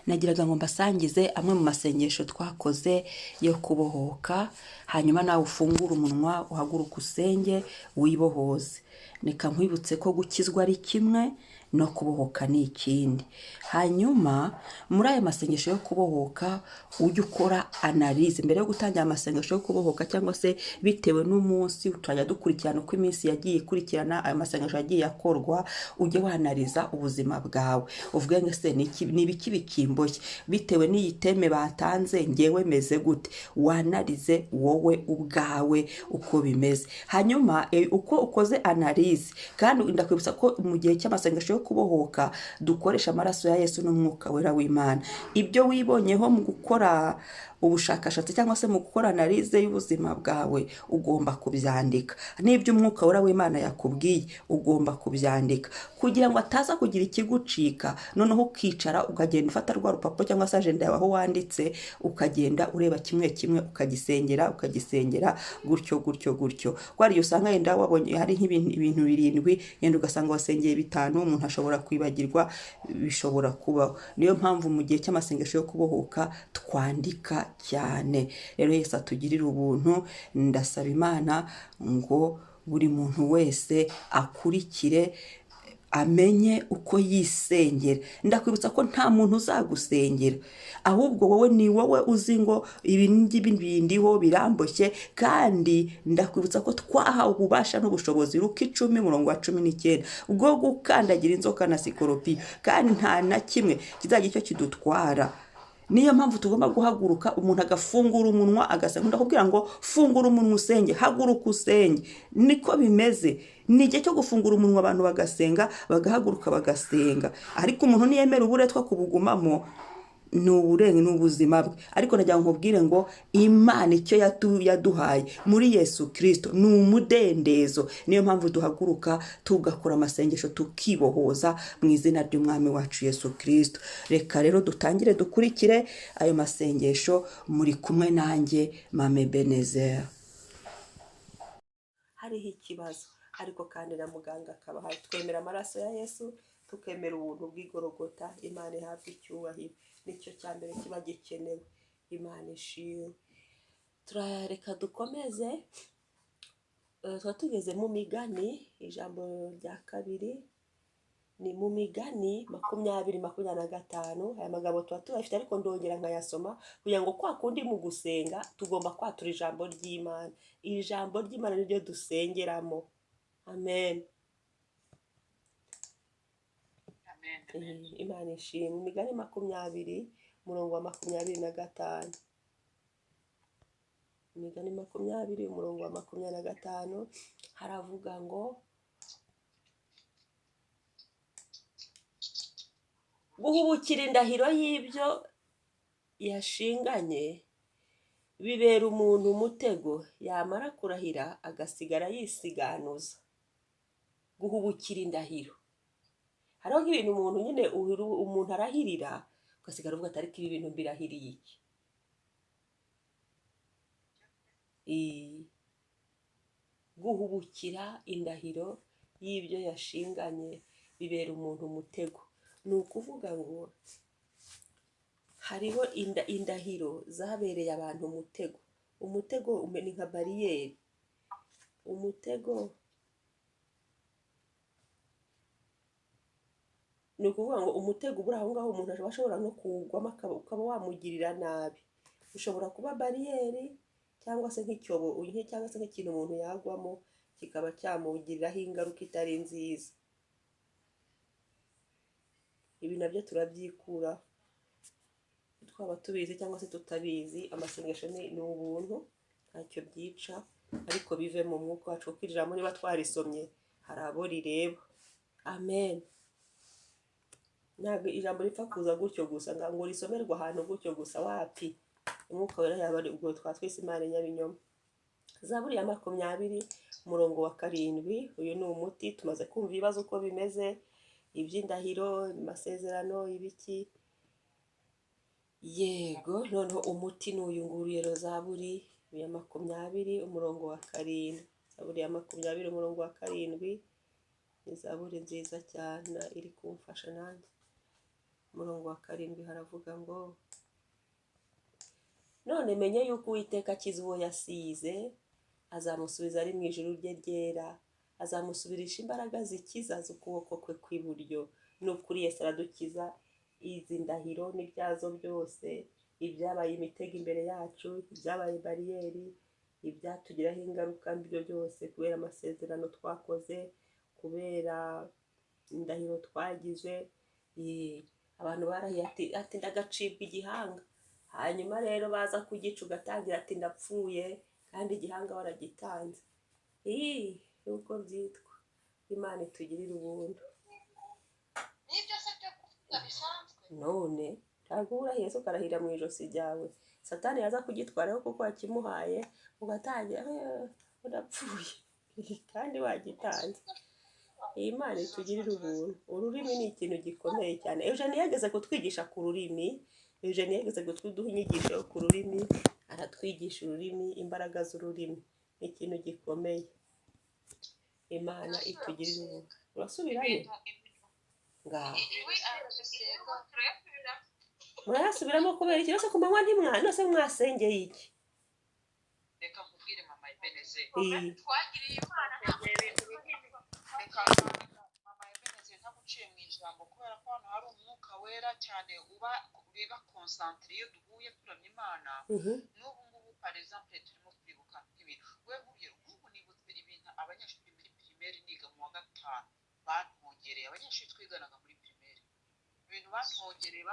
nagiraga ngo mbasangize amwe mu masengesho twakoze yo kubohoka, hanyuma nawe ufungure umunwa uhaguruka usenge wibohoze. Reka nkwibutse ko gukizwa ari kimwe no kubohoka ni ikindi. Hanyuma muri ayo masengesho yo kubohoka ujye ukora analize mbere yo gutangira amasengesho yo kubohoka, cyangwa se bitewe n'umunsi turajya dukurikirana uko iminsi yagiye ikurikirana ayo masengesho yagiye akorwa. Ujye wanaliza ubuzima bwawe, uvuge ngo ese ni ibiki bikimboshye bitewe n'iyi teme batanze, ngewe meze gute? Wanalize wowe ubwawe uko bimeze. Hanyuma uko ukoze analize, kandi ndakwibutsa ko mu gihe cy'amasengesho yo kubohoka dukoresha amaraso ya Yesu n'umwuka wera w'Imana. Ibyo wibonyeho mu gukora ubushakashatsi cyangwa se mu gukora analize y'ubuzima bwawe ugomba kubyandika. N'ibyo umwuka wera w'Imana yakubwiye ugomba kubyandika, kugira ngo ataza kugira ikigucika, noneho ukicara ukagenda ufata rwa rupapuro cyangwa se agenda yawe aho wanditse, ukagenda ureba kimwe kimwe ukagisengera gutyo gutyo gutyo. Kwari usanga yenda wabonye hari nk'ibintu 7, yenda ugasanga wasengeye 5, umuntu ashobora kwibagirwa, bishobora kubaho. Niyo mpamvu mu gihe cy'amasengesho yo kubohoka twandika cyane. Rero Yesu atugirira ubuntu. Ndasaba Imana ngo buri muntu wese akurikire, amenye uko yisengera. Ndakwibutsa ko nta muntu uzagusengera, ahubwo wowe ni wowe uzi ngo ibindi bindiho biramboshye. Kandi ndakwibutsa ko twahawe ububasha n'ubushobozi, Luka 10:19, bwo gukandagira inzoka na sikoropiyo, kandi nta na kimwe kizagira icyo kidutwara. Niyo mpamvu tugomba guhaguruka, umuntu agafungura umunwa agasenga. Ndakubwira ngo fungura umunwa usenge, haguruka usenge. Niko bimeze. Ni igihe cyo gufungura umunwa abantu bagasenga, bagahaguruka bagasenga. Ariko umuntu niyemera uburetwa kubugumamo, ni ubuzima bwe. Ariko nagira ngo nkubwire ngo Imana icyo yaduhaye muri Yesu Kristo ni umudendezo. Niyo mpamvu duhaguruka tugakora amasengesho tukibohoza mu izina ry'umwami wacu Yesu Kristo. Reka rero dutangire dukurikire ayo masengesho, muri kumwe nanjye Mame Ebenezer. Hariho ikibazo, ariko kandi na muganga akaba hari. Twemera amaraso ya Yesu, tukemera ubuntu bw'igorogota. Imana ihabwe icyubahiro, nicyo cya mbere kiba gikenewe. Imana ishimwe. Turareka dukomeze. Tuba tugeze mu Migani, ijambo rya 2 ni mu Migani 20:25. Aya magambo tuba tuyafite, ariko ndongera nkayasoma kugira ngo kwa kundi mu gusenga tugomba kwatura ijambo ry'Imana. Iri jambo ry'Imana niryo dusengeramo. Amen. Imana ishimwe. Migani 20:25. Migani 20:25 haravuga ngo guhubukira indahiro y'ibyo yashinganye bibera umuntu umutego, yamara kurahira agasigara yisiganuza. Guhubukira indahiro, hariho nk'ibintu umuntu nyine umuntu arahirira ugasigara uvuga ati ariko ibi bintu mbirahiriye iki? Guhubukira indahiro y'ibyo yashinganye bibera umuntu umutego. Ni ukuvuga ngo hariho indahiro zabereye abantu umutego. Umutego ni nka bariyeri. Umutego ni ukuvuga ngo umutego ubura aho ngaho umuntu ashobora no kuwugwamo ukaba wamugirira nabi. Ushobora kuba bariyeri, cyangwa se nk'icyobo, cyangwa se nk'ikintu umuntu yagwamo kikaba cyamugiriraho ingaruka itari nziza. Ibi nabyo turabyikura, twaba tubizi cyangwa se tutabizi. Amasengesho ni ubuntu, ntacyo byica, ariko bive mu mwuka wacu, kuko ijambo niba twarisomye hari abo rireba. Amen. Ntabwo ijambo ripfa kuza gutyo gusa ngo risomerwe ahantu gutyo gusa, wapi. Umwuka wera yaba ari ubwo twatwise Imana nyabinyoma. Zaburi ya 20:7. Uyu ni umuti. Tumaze kumva ibibazo uko bimeze, iby'indahiro, amasezerano, ibiki. Yego, noneho umuti ni uyu nguyu rero. Zaburi ya 20:7. Zaburi ya 20:7 ni zaburi nziza cyane, iri kumfasha nanjye umurongo wa 7 haravuga ngo none menye yuko Uwiteka akiza uwo yasize, azamusubiza ari mu ijuru rye ryera, azamusubirisha imbaraga zikiza z'ukuboko kwe kw'iburyo. Ni ukuri Yesu aradukiza izi ndahiro n'ibyazo byose, ibyabaye imitego imbere yacu, ibyabaye bariyeri, ibyatugiraho ingaruka mbyo byose kubera amasezerano twakoze, kubera indahiro twagize. Abantu barahiye ati ndagacibwa igihanga, hanyuma rero baza kugica ugatangira ati ndapfuye kandi igihanga waragitanze. Nuko byitwa. Imana itugirira ubuntu. Nibyo se byo kuvuga bisanzwe. None ntabwo urahiye se ukarahira mu ijosi ryawe, satani yaza kugitwaraho kuko wakimuhaye ugatangira urapfuye kandi wagitanze. Iyi Mana itugirira ubuntu. Ururimi ni ikintu gikomeye cyane. Eugenie yageze kutwigisha ku rurimi, Eugenie yageze kuduha inyigisho ku rurimi, aratwigisha ururimi, imbaraga z'ururimi. Ni ikintu gikomeye. Imana itugirira ubuntu. Urasubirayo ngaho murayasubiramo kubera iki? Nose ku manywa nose mwasengeye iki? Reka nkubwire mama Ebeneze, twagiriye Imana reka mama Ebeneze ntaguciye mu ijambo, kubera ko hano hari umwuka wera cyane biba concentré iyo duhuye turamya Imana. N'ubu ngubu par exemple turimo kwibuka nk'ibintu, we nkubwira nk'ubu nibutse ibintu abanyeshuri muri primaire niga mu wa 5 bantongereye, abanyeshuri twiganaga muri primaire, ibintu bantongereye.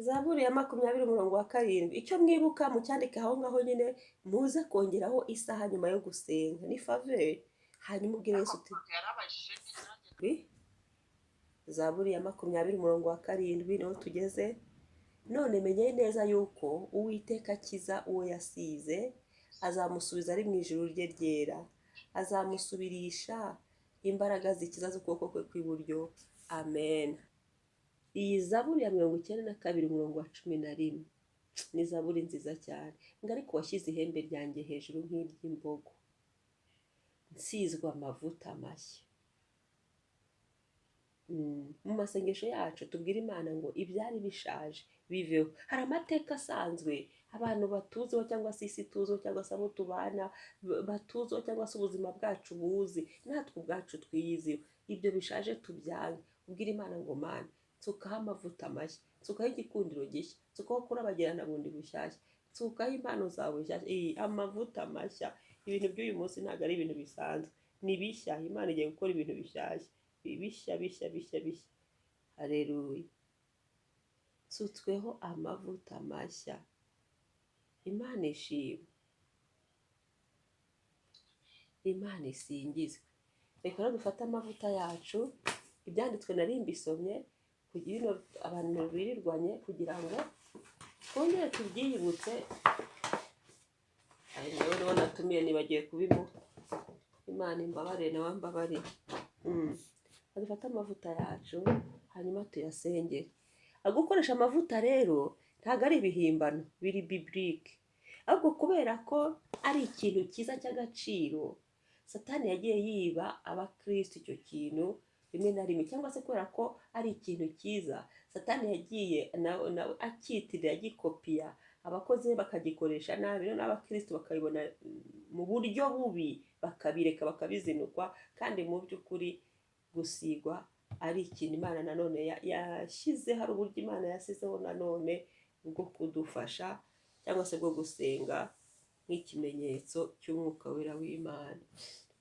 Zaburi ya 20 umurongo wa 7. Icyo mwibuka mucyandike aho ngaho nyine, muze kongeraho isaha nyuma yo gusenga, ni faveur. Hanyuma ubwire Yesu uti Zaburi ya 20 umurongo wa 7 niho tugeze. None menye neza yuko Uwiteka akiza uwo yasize, azamusubiza ari mu ijuru rye ryera, azamusubirisha imbaraga zikiza z'ukuboko kwe kw'iburyo. Amen. Iyi Zaburi ya 92 umurongo wa 11 ni Zaburi nziza cyane. Ngo ariko washyize ihembe ryanjye hejuru nk'iry'imbogo, nsizwa amavuta mashya. Mu masengesho yacu tubwira Imana ngo ibyari bishaje biveho. Hari amateka asanzwe abantu batuziho cyangwa se isi tuziho cyangwa se abo tubana batuziho cyangwa se ubuzima bwacu buzi, natwe ubwacu twiyiziho. Ibyo bishaje tubyange. Ubwira Imana ngo Mana nsukaho amavuta mashya, nsukaho igikundiro gishya, nsukaho kurabagirana bundi bushyashya, nsukaho impano zawe nshyashya. Amavuta mashya. Ibintu by'uyu munsi ntabwo ari ibintu bisanzwe, ni bishya. Imana igiye gukora ibintu bishyashya, bishya bishya bishya bishya. Haleluya. Nsutsweho amavuta mashya. Imana ishimwe, Imana isingizwe. Reka rero dufate amavuta yacu, ibyanditswe nari mbisomye kugira abantu birirwanye, kugira ngo twongere tubyiyibutse. Nawe natumiye nibagiye kubimuha. Imana imbabarire nawe mbabarire. Dufate amavuta yacu hanyuma tuyasengere. Gukoresha amavuta rero ntabwo ari ibihimbano, biri biblique, ahubwo kubera ko ari ikintu cyiza cy'agaciro, satani yagiye yiba abakristo icyo kintu rimwe na rimwe, cyangwa se kubera ko ari ikintu cyiza, satani yagiye nawe akitirira, agikopiya, abakozi be bakagikoresha nabi, rero n'abakristo bakabibona mu buryo bubi, bakabireka bakabizinukwa. Kandi mu by'ukuri gusigwa ari ikintu Imana nanone yashyize, hari uburyo Imana yasizeho nanone bwo kudufasha cyangwa se bwo gusenga nk'ikimenyetso cy'umwuka wera w'Imana.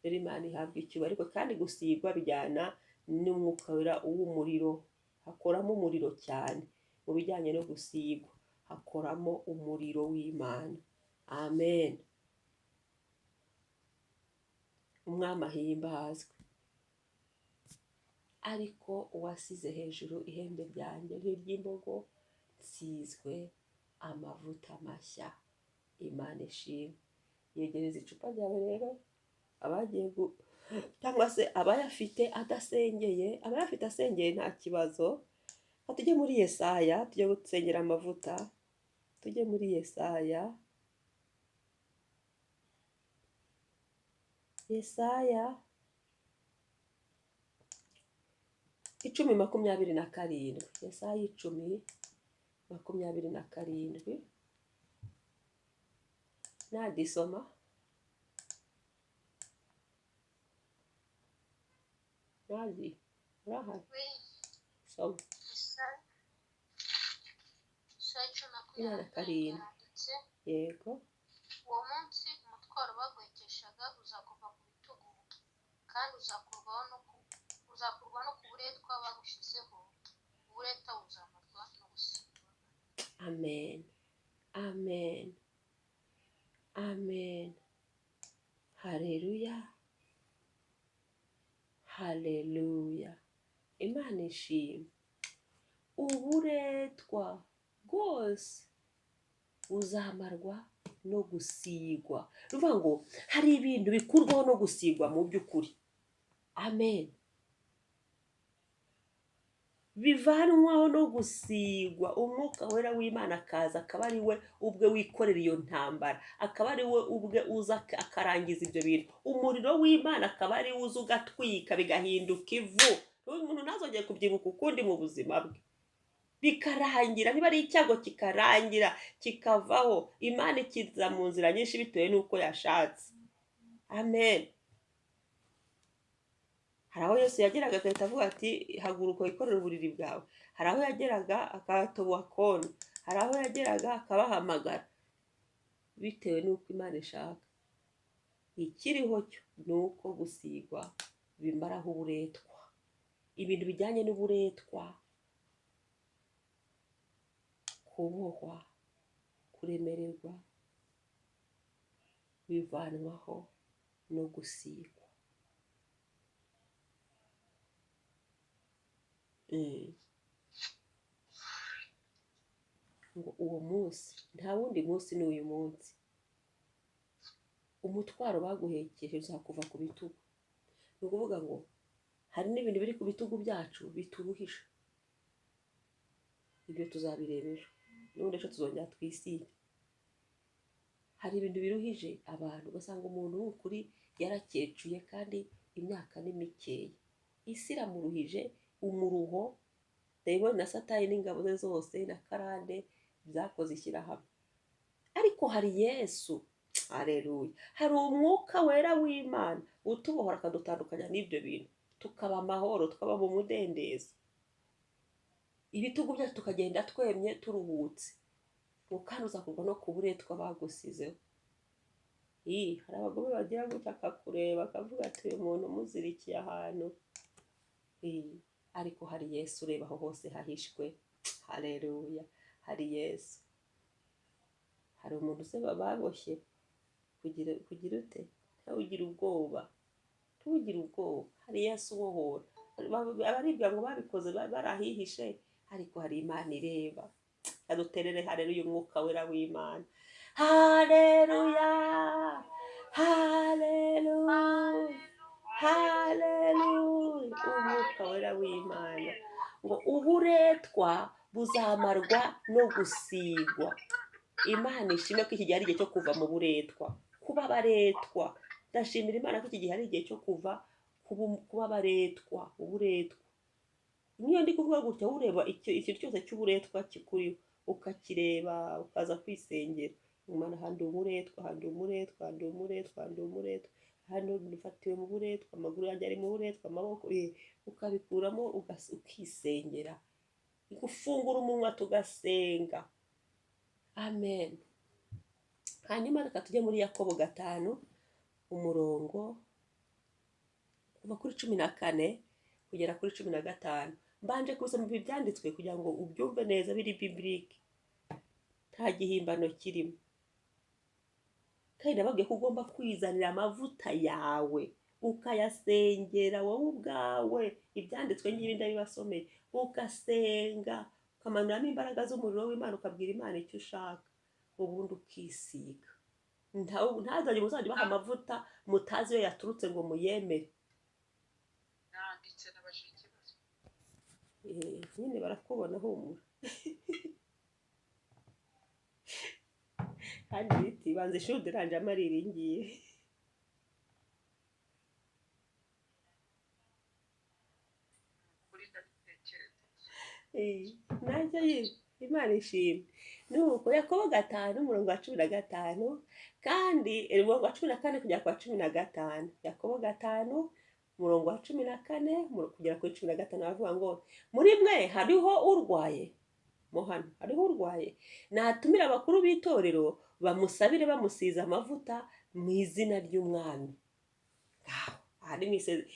Rero Imana ihabwa icyubahiro, kandi gusigwa bijyana n'umwuka wera w'umuriro. Hakoramo umuriro cyane mu bijyanye no gusigwa, hakoramo umuriro w'Imana. Amen. Umwami ahimbazwe. Ariko uwasize hejuru ihembe ryanjye nk'iry'imbogo, nsizwe amavuta mashya. Imana ishimwe. Yegereza icupa ryawe rero, abagiye cyangwa se abayafite adasengeye, abayafite asengeye nta kibazo. Tujye muri Yesaya, tujye gusengera amavuta. Tujye muri Yesaya. Yesaya 10:27. Yesaya 10:27. Nadisoma nazi urahari soma. Isaya 10:27 yaranditse, Yego. uwo munsi umutwaro bagwekeshaga uzakuva ku bitugu, kandi uzakurwaho no ku buretwa bagushizeho, ubureta buzamarwa no gusigwa. Amen. Amen. Amen. Haleluya. Haleluya. Imana ishimwe. Uburetwa bwose buzamarwa no gusigwa. Ruvuga ngo hari ibintu bikurwaho no gusigwa mu by'ukuri. Amen. Bivanwaho no gusigwa, umwuka wera w'Imana akaza akaba ari we ubwe wikorera iyo ntambara, akaba ari we ubwe uza akarangiza ibyo bintu. Umuriro w'Imana akaba ari we uza ugatwika bigahinduka ivu. Umuntu ntazongeye kubyibuka ukundi mu buzima bwe, bikarangira. Niba ari icyago kikarangira kikavaho. Imana ikiza mu nzira nyinshi bitewe n'uko yashatse. Amen. Hari aho Yesu yageraga agahita avuga ati haguruka wikorere uburiri bwawe. Hari aho yageraga akatoboha kono. Hari aho yageraga akabahamagara bitewe n'uko Imana ishaka. Ikiriho cyo ni uko gusigwa bimaraho uburetwa. Ibintu bijyanye n'uburetwa, kubohwa, kuremererwa, bivanwaho no gusigwa. Ngo uwo munsi, nta wundi munsi ni uyu munsi. Umutwaro baguhekeje uzakuva ku bitugu. Ni ukuvuga ngo hari n'ibintu biri ku bitugu byacu bituruhisha. Ibyo tuzabirebera n'ubundi ejo tuzongera twisige. Hari ibintu biruhije abantu, ugasanga umuntu w'ukuri yarakecuye kandi imyaka ni mikeya. Isi iramuruhije, umuruho, dayimoni na satani n'ingabo ze zose na karande byakoze ishyirahamwe. Ariko hari Yesu. Haleluya. Hari umwuka wera w'Imana utubohora akadutandukanya n'ibyo bintu, tukaba amahoro, tukaba mu mudendezo. Ibitugu byacu tukagenda twemye turuhutse. Kandi uzakurwa no ku buretwa bagusizeho. Hari abagome bagira gutya akakureba akavuga ati uyu muntu umuzirikiye ahantu. Ariko hari Yesu ureba aho hose hahishwe. Haleluya. Hari Yesu. Hari umuntu se baboshye kugira ute? Ntawugira ubwoba. Ntugire ubwoba. Hari Yesu ubohora. Abaribwa ngo babikoze barahihishe, ariko hari Imana ireba. Aduterere haleluya umwuka wera w'Imana. Haleluya. Haleluya. Haleluya. Umwuka wera w'Imana. Ngo uburetwa buzamarwa no gusigwa. Imana ishimwe ko iki gihe ari igihe cyo kuva mu buretwa. Kuba abaretwa. Ndashimira Imana ko iki gihe ari igihe cyo kuva kuba abaretwa. Uburetwa. Niyo ndi kuvuga gutya ureba ikintu cyose cy'uburetwa kikuriho, ukakireba ukaza kwisengera. Imana handi umuretwa, handi umuretwa, handi umuretwa, handi umuretwa. Hano nifatiwe mu buretwa, amaguru yanjye ari mu buretwa, amaboko ukabikuramo ukisengera. Gufungura umunwa tugasenga. Amen. Hanyuma reka tujye muri Yakobo 5 umurongo kuva kuri 14 kugera kuri 15. Mbanje kusoma ibi byanditswe kugira ngo ubyumve neza, biri biblique, nta gihimbano kirimo. Kandi nababwiye ko ugomba kwizanira amavuta yawe ukayasengera wowe ubwawe. Ibyanditswe ngibi ndabibasomeye, ugasenga ukamanuramo imbaraga z'umuriro w'Imana, ukabwira Imana icyo ushaka, ubundi ukisiga. Ntazajye muzajya baha amavuta mutazi iyo yaturutse ngo muyemere. nanditse n'abajije ikibazo. Nyine barakubona humura. Kandi biti banze ishuri ranje amariringiye. Kuri nanjye Imana ishimwe. Nuko Yakobo 5 umurongo wa 15 kandi umurongo wa 14 kugera ku wa 15. Yakobo 5 umurongo wa 14 kugera ku 15 bavuga ngo muri mwe hariho urwaye hano hariho urwaye natumira abakuru b'itorero bamusabire bamusiza amavuta mu izina ry'umwami. Hari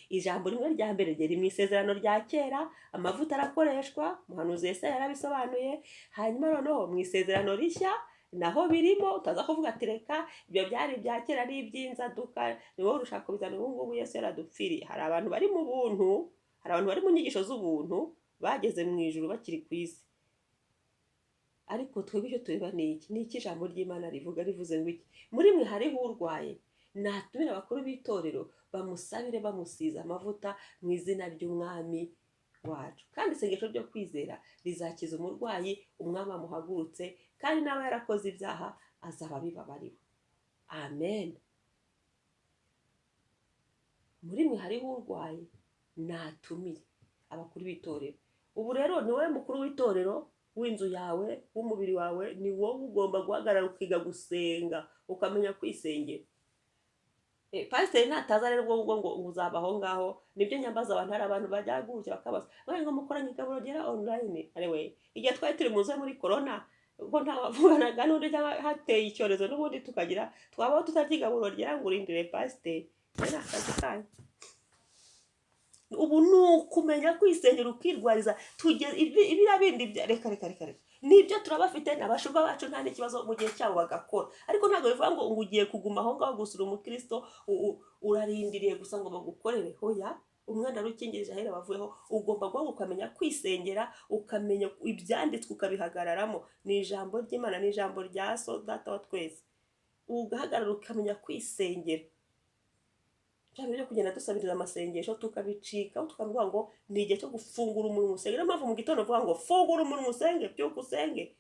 ijambo rimwe rya mbere ryari mu isezerano rya kera, amavuta arakoreshwa, umuhanuzi Yesaya yarabisobanuye. Hanyuma noneho mu isezerano rishya naho birimo, utaza kuvuga ati reka ibyo byari ibya kera ari iby'inzaduka ni wowe urushaka kubizana. Ubu ngubu Yesu yaradupfiriye. Hari abantu bari mu buntu, hari abantu bari mu nyigisho z'ubuntu bageze mu ijuru bakiri ku isi. Ariko twebwe icyo tureba ni iki ijambo ry'Imana rivuga, rivuze ngo iki? Muri mwe hariho urwaye natumira abakuru b'itorero bamusabire bamusiza amavuta mu izina ry'umwami wacu. Kandi isengesho ryo kwizera rizakiza umurwayi umwami amuhagurutse, kandi n'aba yarakoze ibyaha azaba abibabariwe. Amen. Muri mwe hariho urwaye natumire abakuru b'itorero. Ubu rero ni wowe mukuru w'itorero w'inzu yawe, w'umubiri wawe, ni wowe ugomba guhagarara ukiga gusenga, ukamenya kwisengera. Pasiteri nataza rero ngo uzaba aho ngaho. Nibyo nyambaza abantu, hari abantu bajya gutya bakabaza ngo mukoranye igaburo ryera online. Arewe igihe twari turi muze muri corona ubwo ntawavuganaga n'undi cyangwa hateye icyorezo n'ubundi tukagira twabaho tutarya igaburo ryera ngo urindire pasiteri. Ni akazi kanyu. Ubu ni ukumenya kwisengera ukirwariza. Ibira bindi reka nibyo turabafite n'abashumba bacu nta n'ikibazo mu gihe cyabo bagakora. Ariko ntabwo bivuga ngo ugiye kuguma aho ngaho gusura umukristo urarindiriye gusa ngo bagukorere. Hoya, umwana rukingirije ahera bavuyeho. Ugomba guhaguruka ukamenya kwisengera, ukamenya ibyanditswe ukabihagararamo. Ni ijambo ry'Imana, ni ijambo rya So Data wa twese. Ugahagarara ukamenya kwisengera. Cyane byo kugenda dusabiriza amasengesho tukabicika, tukavuga ngo ni igihe cyo gufungura umuntu usenge. Mpamvu mu gitondo uvuga ngo fungura umuntu usenge, byuka usenge.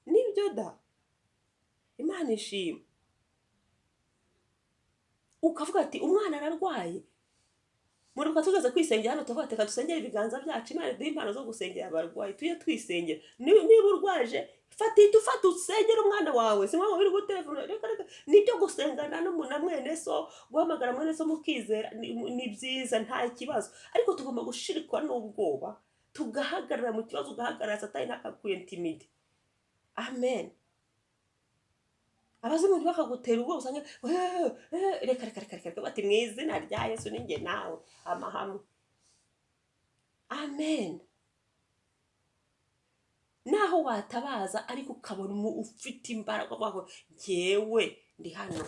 Nibyo da. Imana ishima. Ukavuga ati umwana ararwaye. Muri uko tugeze kwisengera hano tuvuga ati dusengere ibiganza byacu, Imana iduhe impano zo gusengera abarwayi. Tuye twisengera. Niba urwaje fata usengera umwana wawe. Si ngombwa biri gutelefona. Reka nibyo gusengana n'umuntu mwene so, guhamagara mwene so mukizera ni byiza, nta kibazo. Ariko tugomba gushirikwa n'ubwoba, tugahagarara mu kibazo, ugahagarara Satani ntakakuintimide. Amen. Abazimu ntibakagutera ubwoba usange reka bati mu izina rya Yesu ninjye nawe amahame. Amen. Naho watabaza ariko ukabona ufite imbaraga waho, yewe ndi hano.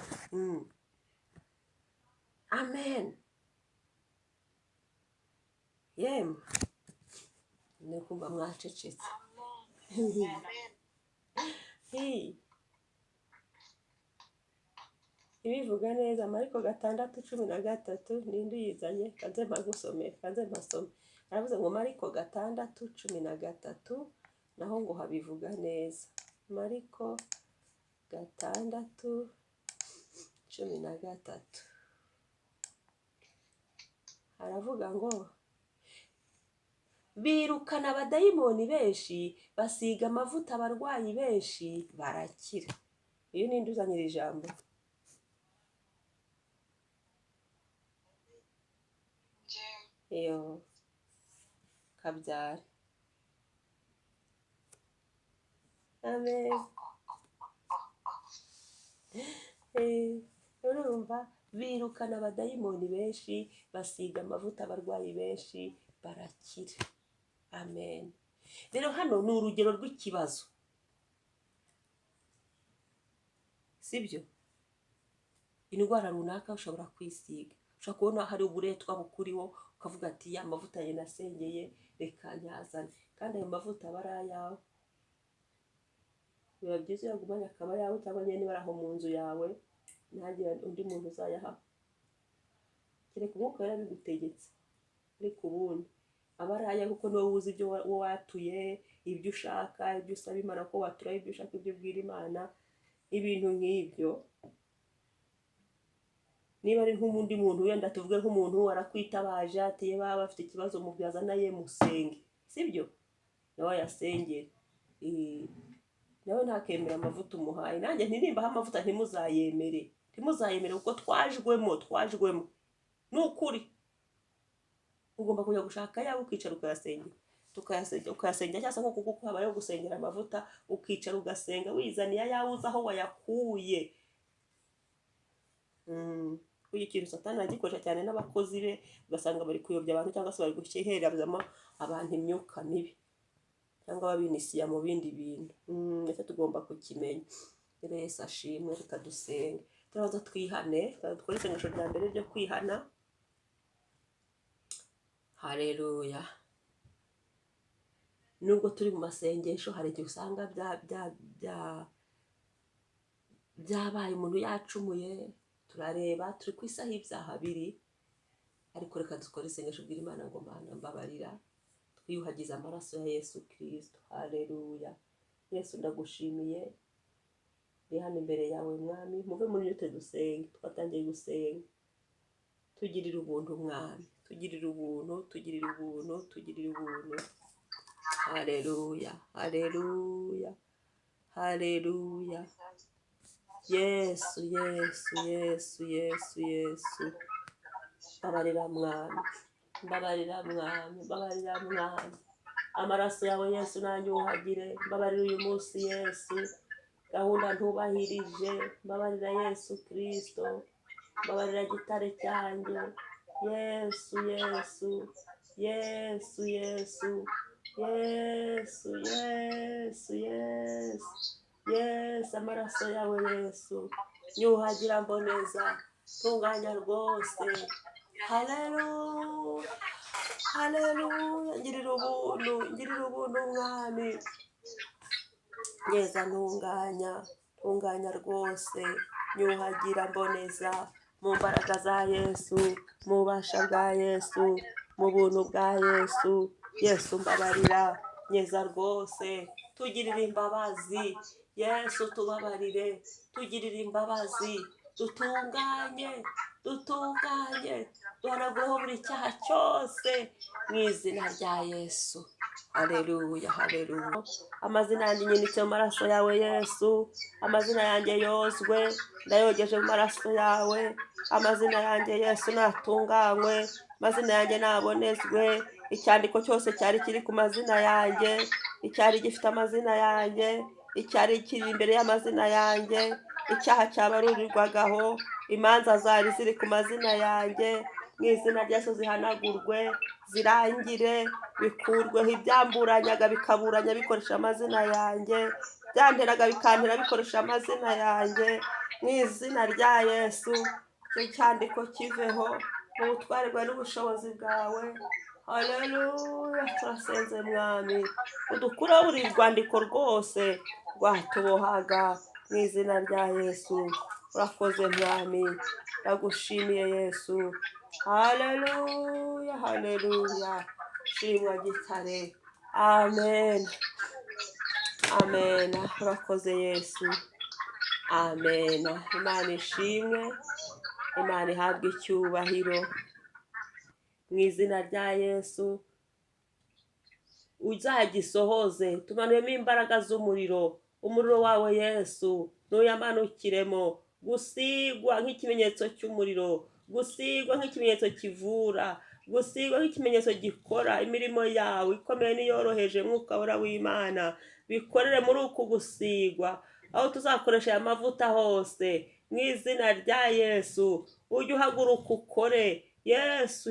Amen. Yem. Nekumva mwacecetse. Ibivuga neza. Mariko 6:13 nindi yizanye kanze mpagusomera, kanze mpasome. Aravuze ngo Mariko 6:13 naho ngo habivuga neza. Mariko 6:13 haravuga ngo birukana abadayimoni benshi, basiga amavuta abarwayi benshi barakira. Iyo ninde uzanyira ijambo? Iyo kabyara. Amen. Urumva, birukana abadayimoni benshi, basiga amavuta abarwayi benshi barakira. Amen. Rero hano ni urugero rw'ikibazo, sibyo? Indwara runaka ushobora kwisiga, ushobora kubona hari uburetwa bukuriho, ukavuga ati ya mavuta ye nasengeye reka nyazane, kandi ayo mavuta aba ari ayawe. Biba byiza yagumanya akaba yawe, cyangwa nyine niba araho mu nzu yawe ntihagire undi muntu uzayaha, kereka umwuka yarabigutegetse. Ariko ubundi aba ari ayawe, kuko niwe wuzi ibyo watuye, ibyo ushaka, ibyo usaba Imana ko watura, ibyo ushaka, ibyo ubwira Imana, ibintu nk'ibyo. Niba ari nk'undi muntu, wenda tuvuge nk'umuntu warakwitabaje ati baba bafite ikibazo, mubyaza naye musenge, sibyo? nawe ayasengere. Nawe ntakemera amavuta umuhaye, nanjye ntirimbaho amavuta ntimuzayemere kuko twajwemo ni ukuri. Ugomba kujya gushaka ayawe ukicara ukayasengera cyangwa se nko kuko habayeho gusengera amavuta ukicara ugasenga wizaniye ayawe uzi aho wayakuye. Kuko ikintu Satani agikoresha cyane n'abakozi be, ugasanga bari kuyobya abantu cyangwa se bari guherezamo abantu imyuka mibi cyangwa babinisiya mu bindi bintu. Ndetse tugomba kukimenya. Rero Yesu ashimwe, reka dusenge. Turaza twihane, dukore isengesho rya mbere ryo kwihana. Haleluya. Nubwo turi mu masengesho hari igihe usanga byabaye umuntu yacumuye, turareba turi ku isaha y'ibyaha biri, ariko reka dukore isengesho bwira Imana ngo Mana mbabarira, twiyuhagize amaraso ya Yesu Kristo. Haleluya. Yesu ndagushimiye, ndi hano imbere yawe Mwami, muve muri nyute dusenge. Twatangiye gusenga, tugirire ubuntu Mwami, tugirire ubuntu. Haleluya. Yesu. Mbabarira Mwami. Amaraso yawe Yesu nanyuhagire. Mbabarira uyu munsi Yesu, gahunda ntubahirije. Mbabarira Yesu Kristo. Mbabarira gitare cyanjye. Yesu, amaraso yawe Yesu, nyuhagira mboneza, tunganya rwose. Haleluya. Ngirira ubuntu Mwami. Ngeza tunganya rwose, nyuhagira mboneza, mu mbaraga za Yesu, mu bubasha bwa Yesu, mu buntu bwa Yesu. Yesu mbabarira, nyeza rwose, tugirire imbabazi. Yesu tubabarire, tugirire imbabazi, dutunganye, duhanagureho buri cyaha cyose mu izina rya Yesu. Haleluya. Amazina yanjye nyinitse mu maraso yawe Yesu, amazina yanjye yozwe, ndayogeje mu maraso yawe. Amazina yanjye Yesu natunganywe, amazina yanjye nabonezwe. Icyandiko cyose cyari kiri ku mazina yanjye, icyari gifite amazina yanjye, icyari kiri imbere y'amazina yanjye, icyaha cyabarurirwagaho, imanza zari ziri ku mazina yanjye, mu izina rya Yesu zihanagurwe, zirangire, bikurweho ibyamburanyaga bikaburanya bikoresha amazina yanjye, byanteraga bikantera bikoresha amazina yanjye, mu izina rya Yesu. Icyo cyandiko kiveho mu butware bwawe n'ubushobozi bwawe. Haleluya. Turasenze Mwami, udukureho buri rwandiko rwose rwatubohaga mu izina rya Yesu. Urakoze Mwami, ndagushimiye Yesu. Haleluya. Shimwa gitare. Amen. Urakoze Yesu. Amen. Imana ishimwe, Imana ihabwe icyubahiro mu izina rya Yesu. Uzagisohoze, tumanuyemo imbaraga z'umuriro. Umuriro wawe Yesu nuyamanukiremo, gusigwa nk'ikimenyetso cy'umuriro, gusigwa nk'ikimenyetso kivura, gusigwa nk'ikimenyetso gikora imirimo yawe ikomeye n'iyoroheje. Mwuka wera w'Imana, bikorere muri uku gusigwa, aho tuzakoresha aya mavuta hose mu izina rya Yesu. Ujye uhaguruka ukore Yesu,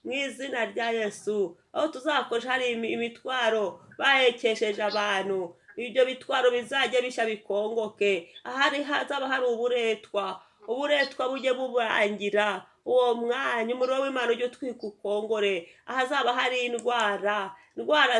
mu izina rya Yesu. Aho tuzakoresha hari imitwaro bahekesheje abantu, ibyo bitwaro bizajya bishya bikongoke. Ahari hazaba hari uburetwa bujye burangira. Uwo mwanya umuriro w'Imana ujye utwika ukongore. Ahazaba hari indwara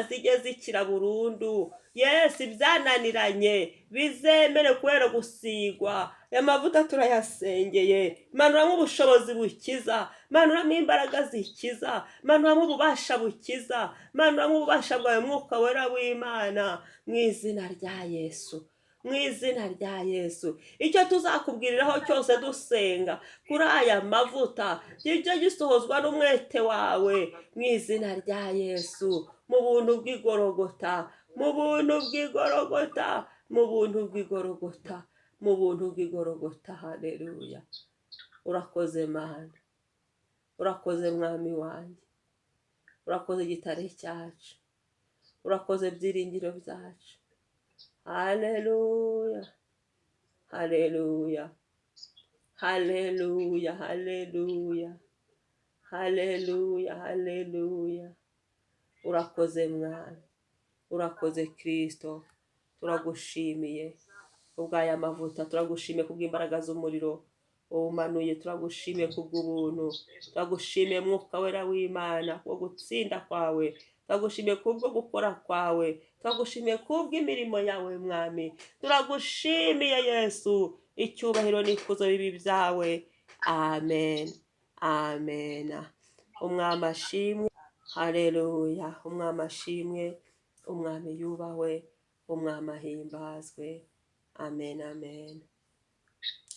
zijye zikira burundu. Yesu, ibyananiranye bizemere kubera gusigwa. Aya mavuta turayasengeye. Manuramo ubushobozi bukiza, manuramo imbaraga zikiza, manuramo ububasha bukiza, manuramo ububasha bwawe Mwuka wera w'Imana, mu izina rya Yesu. Mu izina rya Yesu. Icyo tuzakubwiriraho cyose dusenga kuri aya mavuta kijye gisohozwa n'umwete wawe, mu izina rya Yesu. mu buntu bw'igorogota, mu buntu bw'igorogota, mu buntu bw'igorogota, mu buntu bw'igorogota. Haleluya. Urakoze Mana, urakoze mwami wanjye, urakoze gitare cyacu, urakoze byiringiro byacu. Haleluya, haleluya, haleluya, haleluya, haleluya, haleluya. Urakoze mwami, urakoze Kristo, turagushimiye ubw'aya mavuta, turagushimiye kubw'imbaraga z'umuriro umanuye, turagushimiye kubw'ubuntu, turagushimiye mwuka wera w'Imana wo gutsinda kwawe, turagushimiye kubwo gukora kwawe, turagushimiye kubw'imirimo yawe mwami, turagushimiye Yesu, icyubahiro n'ikuzo bibi byawe. Amen, amen. Umwami ashimwe. Haleluya. Umwami ashimwe, umwami yubahwe, umwami ahimbazwe. Amen, amen.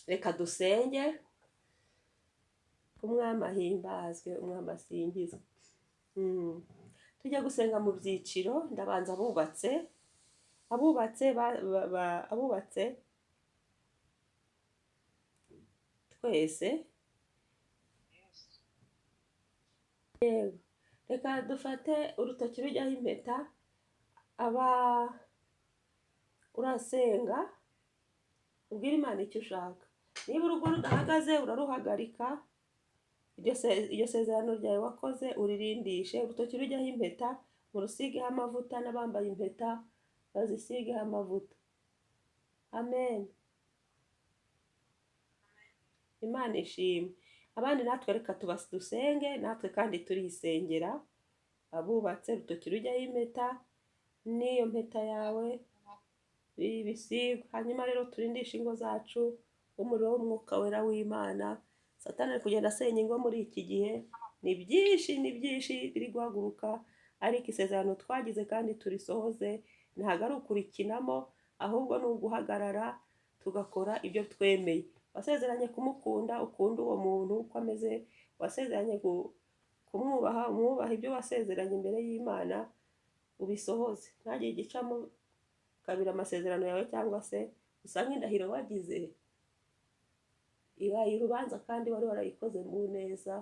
Reka dusenge. Umwami ahimbazwe, umwami asingizwe. Tujya gusenga mu byiciro. Ndabanza abubatse twese. Yego, reka dufate urutoki rujyaho impeta. Aba urasenga, ubwira Imana icyo ushaka. Niba urugo rudahagaze uraruhagarika, iryo sezerano ryawe wakoze uririndishe. Urutoki rujyaho impeta murusigeho amavuta, n'abambaye impeta bazisigeho amavuta. Amen. Imana ishimwe. Abandi natwe reka dusenge natwe kandi turisengera. Abubatse, urutoki rujyaho impeta n'iyo mpeta yawe bisigwa. Hanyuma rero turindishe ingo zacu umuriro w'umwuka wera w'Imana. Satani ari kugenda asenya ingo muri iki gihe. Ni byinshi biri guhaguruka, ariko isezerano twagize kandi turisohoze. Ntabwo ari ukurikinamo, ahubwo ni uguhagarara tugakora ibyo twemeye. Wasezeranye kumukunda, ukunda uwo muntu uko ameze. Wasezeranye kumwubaha, umwubaha. Ibyo wasezeranye imbere y'Imana ubisohoze. Ntagire igicamo kabiri amasezerano yawe, cyangwa se usanga indahiro wagize ibaye urubanza kandi wari warayikoze mu neza.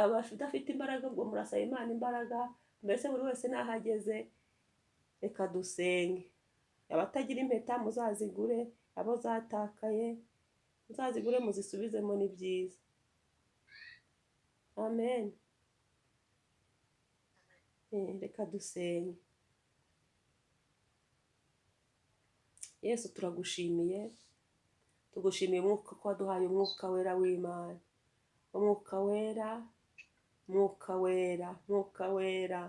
Abadafite imbaraga ngo murasaba Imana imbaraga. Mbese buri wese nahageze. Reka dusenge. Abatagira impeta muzazigure, abo zatakaye muzazigure muzisubizemo, ni byiza. Amen. Reka dusenge. Yesu turagushimiye, tugushimiye umwuka ko waduhaye umwuka wera w'Imana. Umwuka wera, mwuka wera, mwuka wera,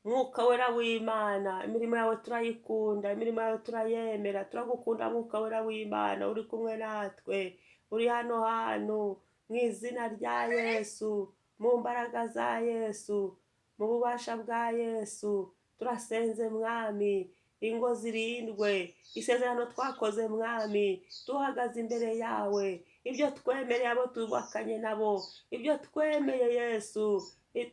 mwuka wera w'Imana. Imirimo yawe turayikunda, imirimo yawe turayemera. Turagukunda mwuka wera w'Imana, uri kumwe natwe, uri hano hantu mu izina rya Yesu, mu mbaraga za Yesu, mu bubasha bwa Yesu. Turasenze mwami, ingo zirindwe, isezerano twakoze mwami, duhagaze imbere yawe. Ibyo twemereye abo tubakanye nabo, ibyo twemeye Yesu,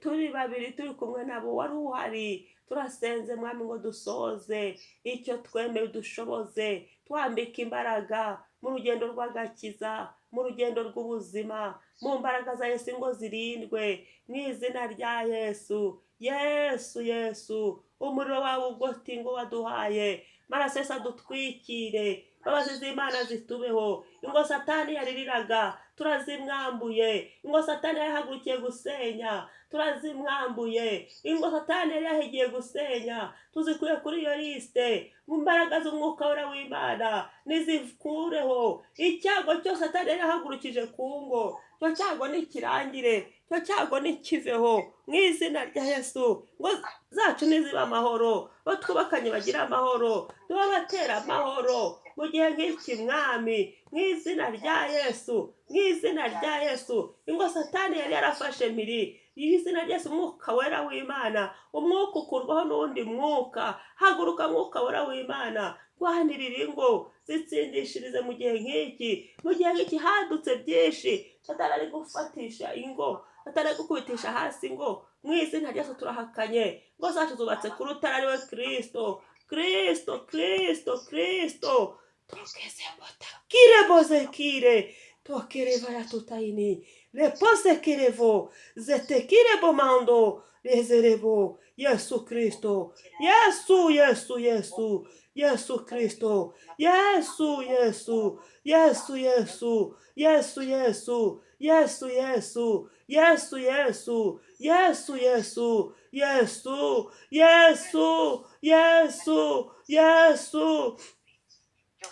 turi babiri turi kumwe nabo wari uhari. Turasenze mwami ngo dusoze icyo twemeye, dushoboze, twambika imbaraga mu rugendo rw'agakiza, mu rugendo rw'ubuzima, mu mbaraga za Yesu. Ingo zirindwe mu izina rya Yesu. Yesu, Yesu, umuriro wawe ugota ingo waduhaye, maraso Yesu adutwikire, imbabazi z'Imana zitubeho. Ingo Satani yaririraga turazimwambuye. Ingo Satani yahagurukiye gusenya turazimwambuye. Ingo Satani yari yahigiye gusenya tuzikuye kuri iyo liste. Mu mbaraga z'umwuka wera w'Imana nizikureho icyago cyose Satani yari yahagurukije ku ngo. Icyo cyago nikirangire, icyo cyago nikiveho mu izina rya Yesu. Ngo zacu niziba amahoro, bo twubakanye bagira amahoro, tuba batera amahoro mu gihe nk'iki mwami, mu izina rya Yesu, mu izina rya Yesu. Ingo Satani yari yarafashe miri, izina rya Yesu. Umwuka wera w'Imana, umwuka ukurwaho n'undi mwuka. Haguruka mwuka wera w'Imana, rwanirira ingo, zitsindishirize mu gihe nk'iki. Mu gihe nk'iki hadutse byinshi Satani ari gufatisha ingo, atari gukubitisha hasi ngo mu izina rya Yesu turahakanye ngo zacu zubatse ku rutare ari we Kristo. Kristo, Kristo, Kristo. Tokeze botakire bozekire. Tokere vaya tutaini. Repose kirevo. Zetekire bomando. Rezerevo. Yesu Kristo. Yesu, Yesu, Yesu. Yesu Kristo. Yesu, Yesu. Yesu, Yesu. Yesu, Yesu. Yesu, Yesu. Yesu, Yesu. Yesu, Yesu. Yesu, Yesu, Yesu, Yesu.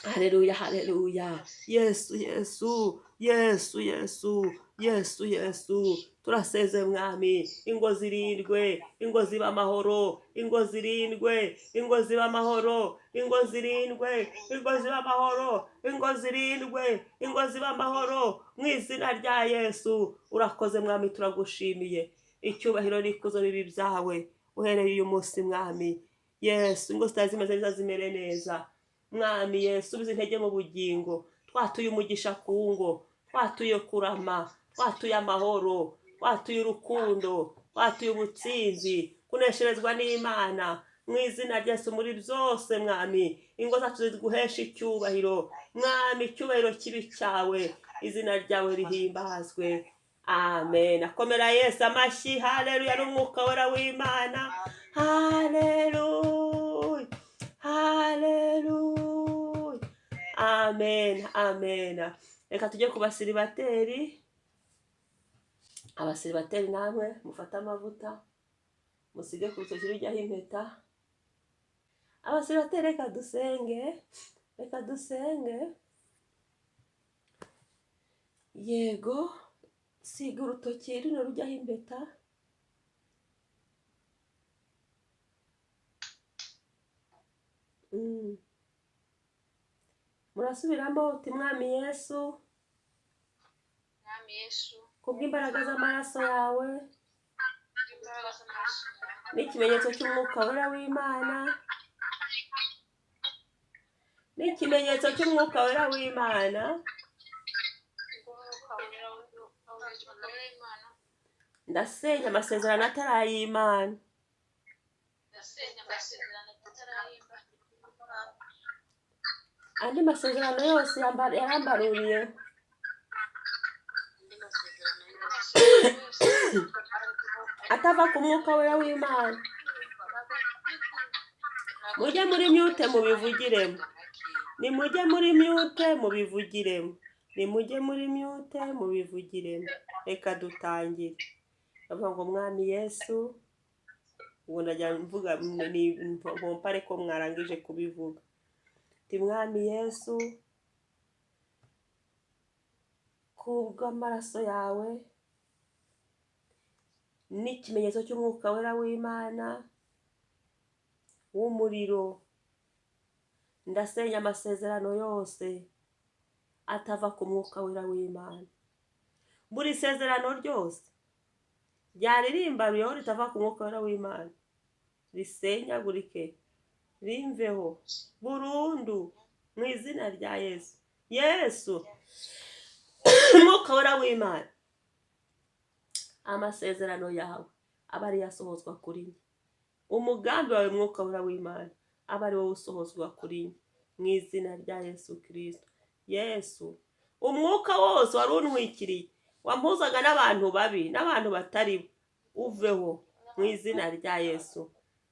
Haleluya, haleluya. Yesu, Yesu, Yesu, Yesu, Yesu, Yesu. Turaseze mwami, ingo zirindwe, ingo ziba amahoro, ingo zirindwe, ingo ziba amahoro, ingo zirindwe, ingo ziba amahoro, ingo zirindwe, ingo ziba amahoro, mu izina rya Yesu. Urakoze mwami, turagushimiye. Icyubahiro n'ikuzo bibi byawe uhereye uyu munsi mwami. Yesu, ingo zitari zimeze neza zimere neza mwami. Yesu, ubize intege mu bugingo, twatuye umugisha ku ngo, twatuye kurama, twatuye amahoro, twatuye urukundo, twatuye ubutsinzi, kunesherezwa n'Imana mu izina rya Yesu. Muri byose mwami, ingo zacu ziguhesha icyubahiro mwami, icyubahiro kibi cyawe, izina ryawe rihimbazwe. Amen. Akomera Yesu amashyi. Haleluya. N'umwuka wera w'Imana. Haleluya, haleluya. Amen, amen. Reka tujye ku basiribateri. Abasiribateri namwe mufate amavuta musige ku rutoki rujyaho impeta. Abasiribateri reka dusenge, reka dusenge. Yego, siga urutoki runo rujyaho impeta. Murasubiramo uti mwami Yesu, mwami Yesu, kubw'imbaraga z'amaraso yawe imbaraga z'amaraso yawe n'ikimenyetso cy'umwuka wera w'Imana, n'ikimenyetso cy'umwuka wera w'Imana, umwuka wera w'Imana, ndasenya amasezerano atari ay'Imana, ndasenya amasezerano atari ay'Imana, andi masezerano yose yarambaruriye atava ku mwuka wera w'Imana. Mujye muri myute mubivugiremo, nimujye muri myute mubivugiremo, nimujye muri myute mubivugiremo. Reka dutangire. Bavuga ngo mwami Yesu, ubu ndajya mvuga mpompare ko mwarangije kubivuga. Ti mwami Yesu, kubw'amaraso yawe n'ikimenyetso cy'umwuka wera w'Imana w'umuriro, ndasenya amasezerano yose atava ku mwuka wera w'Imana. Buri sezerano ryose ryaririmbaruyeho ritava ku mwuka wera w'Imana, risenyagurike, rimveho burundu mu izina rya Yesu. Yesu, umwuka wera w'Imana, amasezerano yawe aba ari yasohozwa kuri njye. Umugambi wawe mwuka wera w'Imana aba ari wowe usohozwa kuri njye mu izina rya Yesu Kristo. Yesu, umwuka wose wari untwikiriye wampuzaga n'abantu babi n'abantu batari uveho mu izina rya Yesu,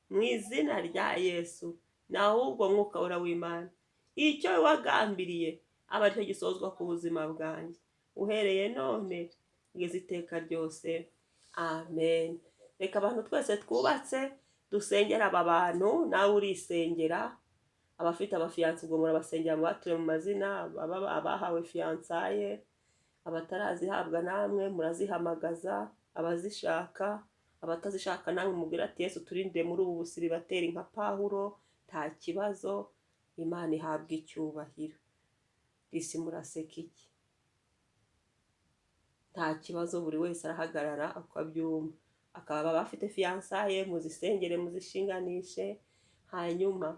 mu izina rya Yesu. Nahubwo mwuka wera w'Imana, icyo wagambiriye aba aricyo gisozwa ku buzima bwanjye uhereye none kugeza iteka ryose. Amen. Reka abantu twese twubatse dusengera aba bantu. Nawe urisengera abafite abafiyanse, ubwo murabasengera mu batuye mu mazina, abahawe fiyansaye, abatarazihabwa namwe murazihamagaza, abazishaka, abatazishaka namwe mubwira ati Yesu turinde muri ubu busiribateri nka Pawulo. Nta kibazo, Imana ihabwa icyubahiro. Isi muraseka iki? Nta kibazo, buri wese arahagarara akabyumva. Akaba bafite fiyansaye, muzisengere muzishinganishe. Hanyuma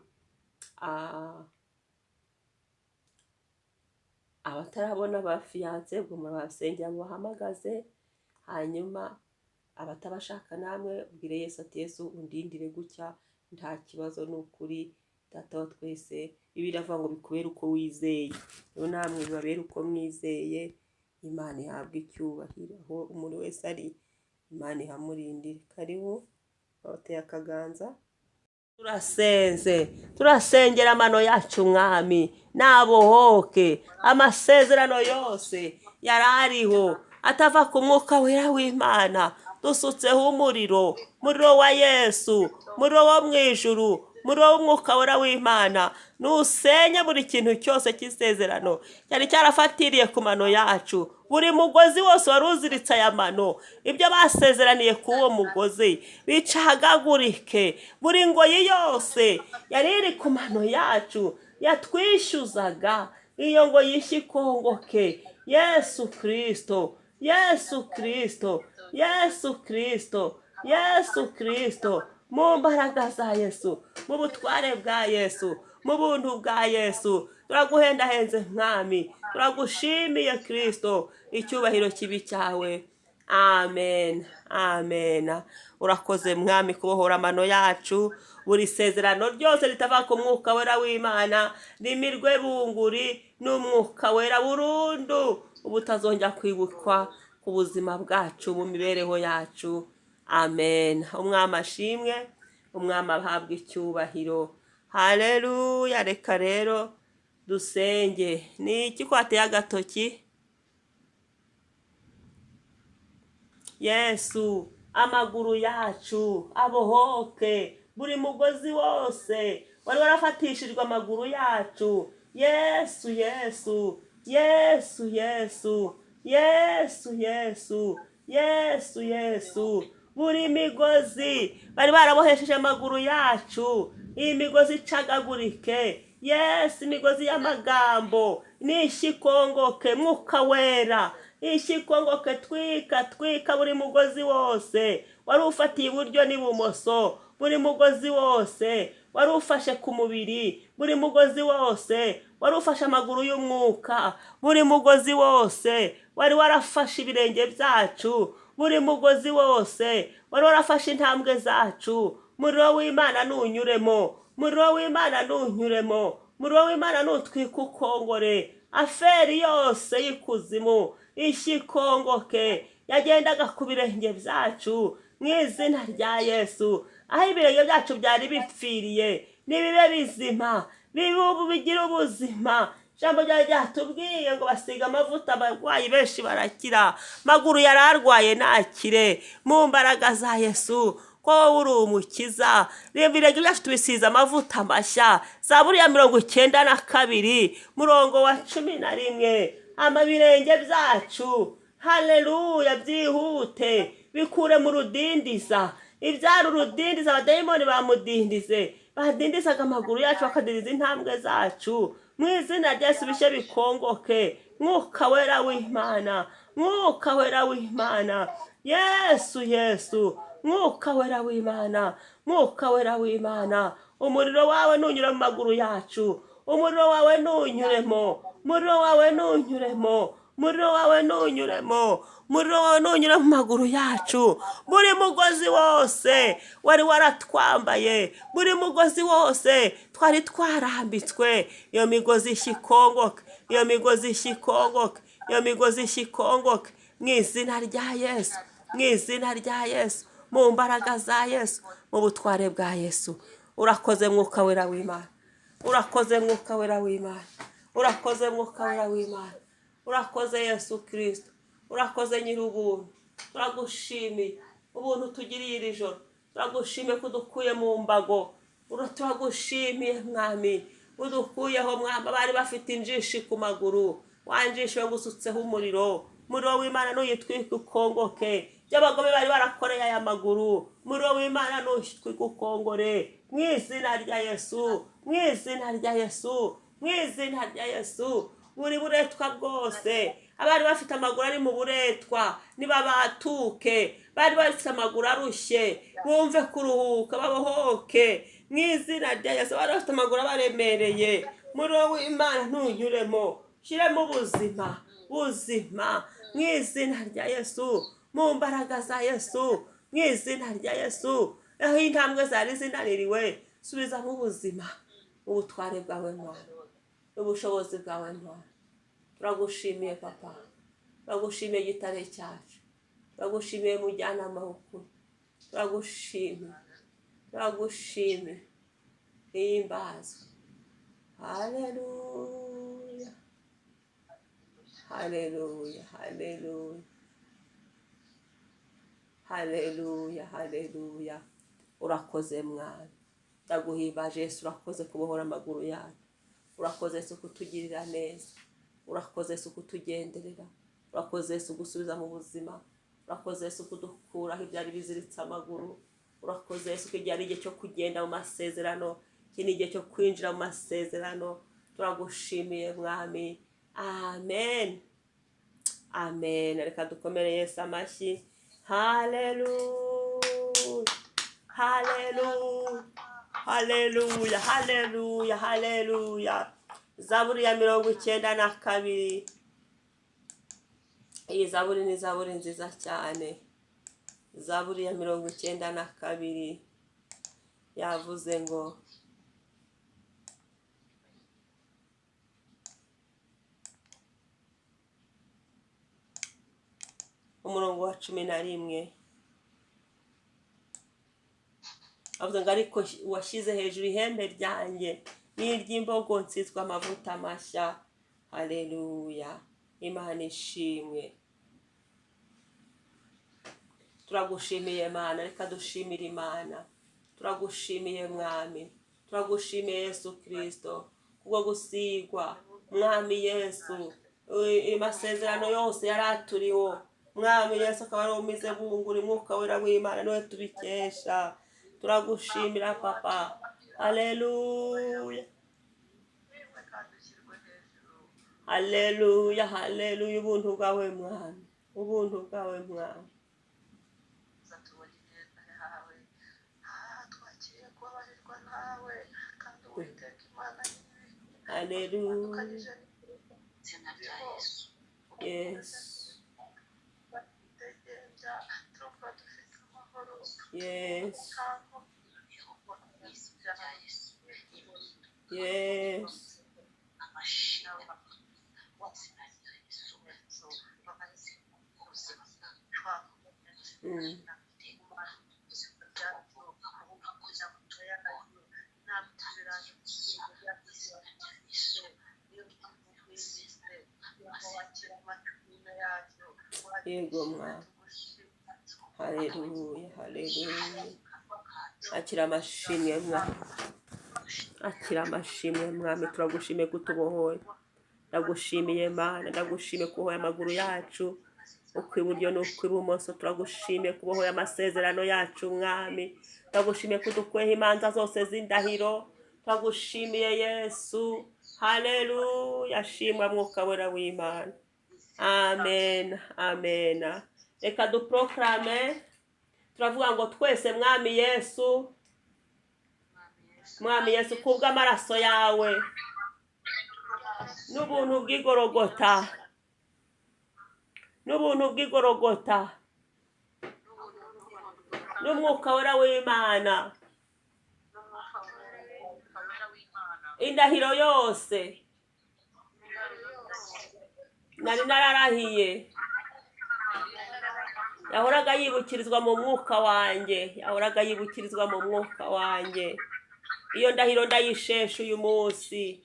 abatarabona ba fiyanse ubwo murabasengera mubahamagaze. Hanyuma abatabashaka namwe ubwire Yesu ati Yesu undindire gutya, nta kibazo, ni ukuri Data wa twese. Bibiliya iravuga ngo bikubere uko wizeye, rero namwe bibabere uko mwizeye. Imana ihabwe icyubahiro aho umuntu wese ari, Imana ihamurindire. Karibu bateye akaganza. Turasengera amano yacu mwami, nabohoke amasezerano yose yari ariho atava ku mwuka wera w'Imana. Dusutseho umuriro wa Yesu, umuriro wo mu ijuru, umuriro w'umwuka wera w'Imana, nusenye buri kintu cyose cy'isezerano cyari cyarafatiriye ku mano yacu. Buri mugozi wose wari uziritse aya mano, ibyo basezeraniye ku uwo mugozi bicagagurike. Buri ngoyi yose yari iri ku mano yacu yatwishyuzaga, iyo ngo yishikongoke. Yesu Kristo, Yesu Kristo, Yesu Kristo, Yesu Kristo, mu mbaraga za Yesu, mu butware bwa Yesu, mu buntu bwa Yesu, turaguhendahenze mwami, turagushimiye Kristo, icyubahiro kibi cyawe. Amen, amen. Urakoze mwami kubohora amano yacu. Buri sezerano ryose ritava ku mwuka wera w'Imana rimirwe bunguri n'umwuka wera burundu, ubutazongera kwibukwa ku buzima bwacu, mu mibereho yacu. Amen. Umwami ashimwe, umwami ahabwe icyubahiro. Haleluya. Reka rero dusenge. Ni iki kwateye agatoki? Yesu, amaguru yacu abohoke, buri mugozi wose wari warafatishijwe amaguru yacu. Yesu, Yesu, Yesu, Yesu, Yesu, Yesu, Yesu, Yesu. Buri migozi bari barabohesheje amaguru yacu, iyi migozi icagagurike. Yesu, imigozi y'amagambo nishikongoke, mwuka wera ishikongoke. Twika buri mugozi wose wari ufatiye iburyo n'ibumoso, buri mugozi wose wari ufashe ku mubiri, buri mugozi wose wari ufashe amaguru y'umwuka, buri mugozi wose wari warafashe ibirenge byacu, buri mugozi wose wari warafashe intambwe zacu. Umuriro w'Imana nunyuremo, umuriro w'Imana nunyuremo, umuriro w'Imana nutwika ukongore. Aferi yose y'ikuzimu ishikongoke yagendaga ku birenge byacu, mu izina rya Yesu. Aho ibirenge byacu byari bipfiriye nibibe bizima, bigira ubuzima. Ijambo ryawe ryatubwiye ngo basiga amavuta abarwayi benshi barakira. Maguru yari arwaye nakire mu mbaraga za Yesu, ko uri umukiza. Ibirenge byacu tubisize amavuta mashya. Zaburi ya 92 murongo wa 11. Amabirenge byacu, haleluya, byihute bikure mu rudindiza. Ibyari urudindiza, abadayimoni bamudindize, badindizaga amaguru yacu, bakadindiza intambwe zacu. Mu izina rya Yesu bishe bikongoke. Mwuka wera w'Imana, mwuka wera w'Imana. Yesu, Yesu, mwuka wera w'Imana, mwuka wera w'Imana. Umuriro wawe nunyura mu maguru yacu, umuriro wawe nunyuremo, umuriro wawe nunyuremo, umuriro wawe nunyuremo, umuriro wawe nunyura mu maguru yacu. Buri mugozi wose wari waratwambaye, buri mugozi wose twari twarambitswe, iyo migozi ishikongoke, iyo migozi ishikongoke, iyo migozi ishikongoke. Mu izina rya Yesu, mu izina rya Yesu, mu mbaraga za Yesu, mu butware bwa Yesu. Urakoze mwuka wera w'Imana, urakoze mwuka wera w'Imana, urakoze mwuka wera w'Imana, urakoze Yesu Kristo, urakoze nyir'ubuntu. Turagushimiye ubuntu tugiriye iri joro, turagushimiye kudukuye mu mbago, turagushimiye mwami udukuyeho mwami bari bafite injishi ku maguru, wanjishwe ngusutseho umuriro w'Imana nuyitwika ukongoke. By'abagome bari barakoreye aya maguru, umuriro w'Imana nuyitwika ukongore. Mu izina rya Yesu, mu izina rya Yesu, mu izina rya Yesu. Buri buretwa bwose, abari bafite amaguru ari mu buretwa niba batuke, bari bafite amaguru arushye bumve kuruhuka, babohoke. Mu izina rya Yesu, bari bafite amaguru abaremereye, umuriro w'Imana ntunyuremo, shiremo ubuzima, buzima. Mu izina rya Yesu, mu mbaraga za Yesu, mu izina rya Yesu. Aho intambwe zari zinaniriwe, subizamo ubuzima, ubutware bwawe Mana, ubushobozi bwawe Mana. Turagushimiye papa, turagushimiye gitare cyacu, turagushimiye mujyanama w'ukuri, turagushimiye himbazwe. Haleluya, haleluya, haleluya, haleluya, haleluya. Urakoze Mwana, ndaguhimbaje Yesu. Urakoze kubohora amaguru yacu, urakoze Yesu kutugirira neza, urakoze Yesu kutugenderera, urakoze Yesu gusubiza mu buzima, urakoze Yesu kudukuraho ibyari biziritse amaguru, urakoze Yesu ko igihe ari igihe cyo kugenda mu masezerano, iki ni igihe cyo kwinjira mu masezerano. Turagushimiye Mwami. Amen, amen. Reka dukomere Yesu amashyi. Haleluya, haleluya, haleluya, haleluya, haleluya. Zaburi ya 92. Iyi zaburi ni zaburi nziza cyane. Zaburi ya 92 yavuze ngo umurongo wa 11 avuze ngo ariko washyize hejuru ihembe ryanjye n'iry'imbogo nsizwe amavuta mashya. Haleluya, Imana ishimwe. Turagushimiye Mana, reka dushimire Imana. Turagushimiye Mwami, turagushimiye Yesu Kristo kubwo gusigwa. Mwami Yesu, amasezerano yose yaraturiho. Mwami Yesu akaba ari umize bunguri, Mwuka wera w'Imana niwe tubikesha. Turagushimira papa. Haleluya, haleluya, haleluya. Ubuntu bwawe Mwami, ubuntu bwawe Mwami. Haleluya, yes, yes, yes. Yego Mwami. Haleluya, haleluya. Akira amashimwe Mwami, akira amashimwe Mwami. Turagushimiye kutubohoye, ndagushimiye Mana, ndagushimiye kubohoya amaguru yacu ukw'iburyo n'ukw'ibumoso. Turagushimiye kubohoya amasezerano yacu Mwami. Turagushimiye kudukweho imanza zose z'indahiro. Turagushimiye Yesu. Haleluya, shimwa Mwuka wera w'Imana. Amen, amen. Reka duproklame, turavuga ngo twese Mwami Yesu, Mwami Yesu, kubw'amaraso yawe n'ubuntu bw'igorogota, n'ubuntu bw'igorogota, n'Umwuka wera w'Imana, indahiro yose nari nararahiye yahoraga yibukirizwa mu mwuka wanjye, yahoraga yibukirizwa mu mwuka wanjye. Iyo ndahiro ndayishesha uyu munsi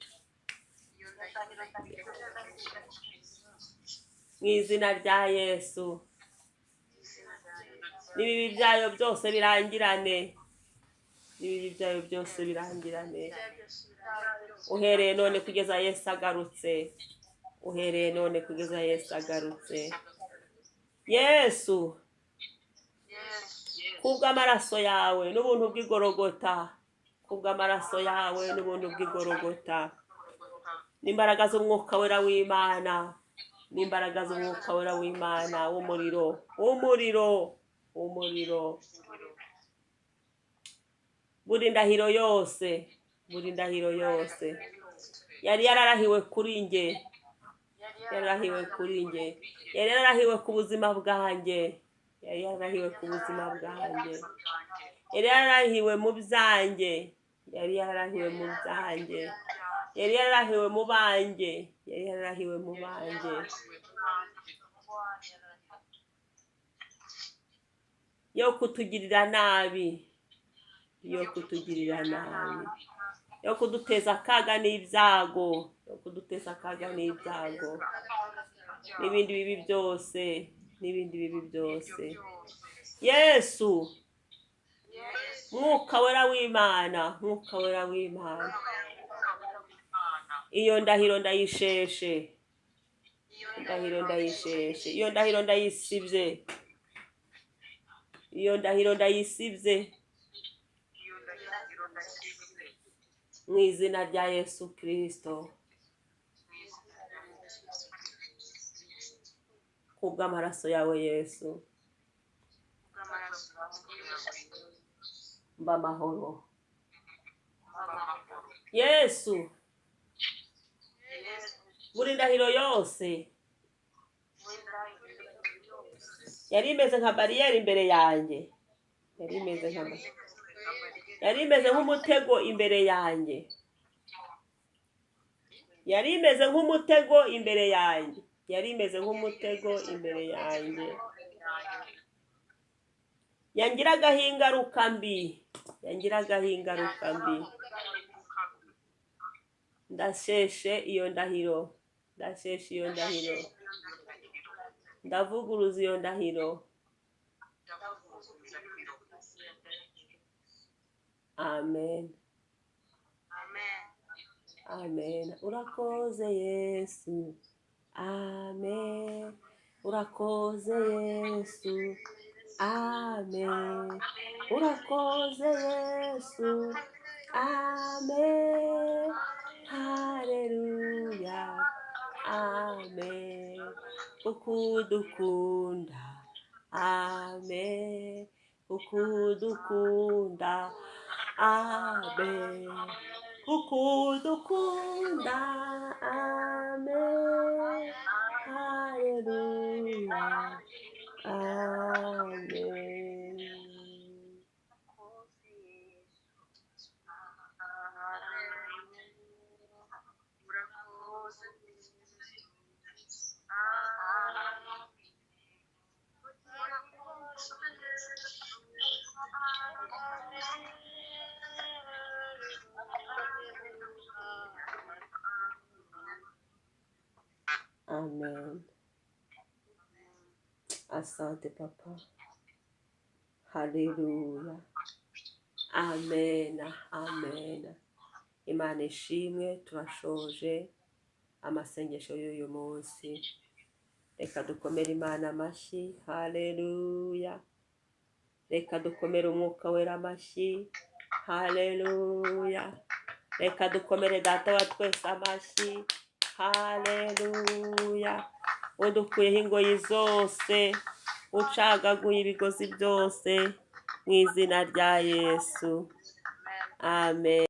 mu izina rya Yesu. N'ibibi byayo byose birangirane, n'ibibi byayo byose birangirane. Uhereye none kugeza Yesu agarutse, uhereye none kugeza Yesu agarutse. Yesu, kubw'amaraso yawe n'ubuntu bw'igorogota, kubw'amaraso yawe n'ubuntu bw'igorogota, n'imbaraga z'Umwuka wera w'Imana, n'imbaraga z'Umwuka wera w'Imana w'umuriro, w'umuriro, w'umuriro. Buri ndahiro yose, buri ndahiro yose yari yararahiwe kuri nge, yararahiwe kuri nge, yari yararahiwe ku buzima bwanjye, yari yarahiwe ku buzima bwanjye, yari yarahiwe mu byanjye, yari yarahiwe mu byanjye, yari yarahiwe mu banjye, yari yarahiwe mu banjye. Yo kutugirira nabi, yo kutugirira nabi, yo kuduteza akaga n'ibyago, yo kuduteza akaga n'ibyago, n'ibindi bibi byose, n'ibindi bibi byose. Yesu, mwuka wera w'Imana, mwuka wera w'Imana, iyo ndahiro ndayisheshe, ndahiro ndayisheshe, iyo ndahiro ndayisibye, iyo ndahiro ndayisibye mu izina rya Yesu Kristo, kubw'amaraso yawe Yesu, mba amahoro. Yesu, buri ndahiro yose yari imeze nka bariyeri imbere yanjye, yari imeze nk'umutego imbere yanjye, yari imeze nk'umutego imbere yanjye, yari imeze nk'umutego imbere yanjye, yangiragaho ingaruka mbi, yangiragaho ingaruka mbi. Ndasheshe iyo ndahiro, ndasheshe iyo ndahiro, ndavuguruza iyo ndahiro. Amen, amen. Urakoze Yesu, amen. Urakoze Yesu, amen. Urakoze Yesu, amen. Haleluya, amen. Ukudukunda, amen. Ukudukunda, amen. Ukudukunda, amen. Haleluya, amen. Amen. Asante Papa. Haleluya. Amen. Amen. Imana ishimwe, turashoje amasengesho y'uyu munsi. Reka dukomere Imana amashyi. Haleluya. Reka dukomere umwuka wera amashyi. Haleluya. Reka dukomere data wa twese amashyi. Haleluya. Udukuyeho ingoyi zose, ucagaguye ibigozi byose, mu izina rya Yesu. Amen.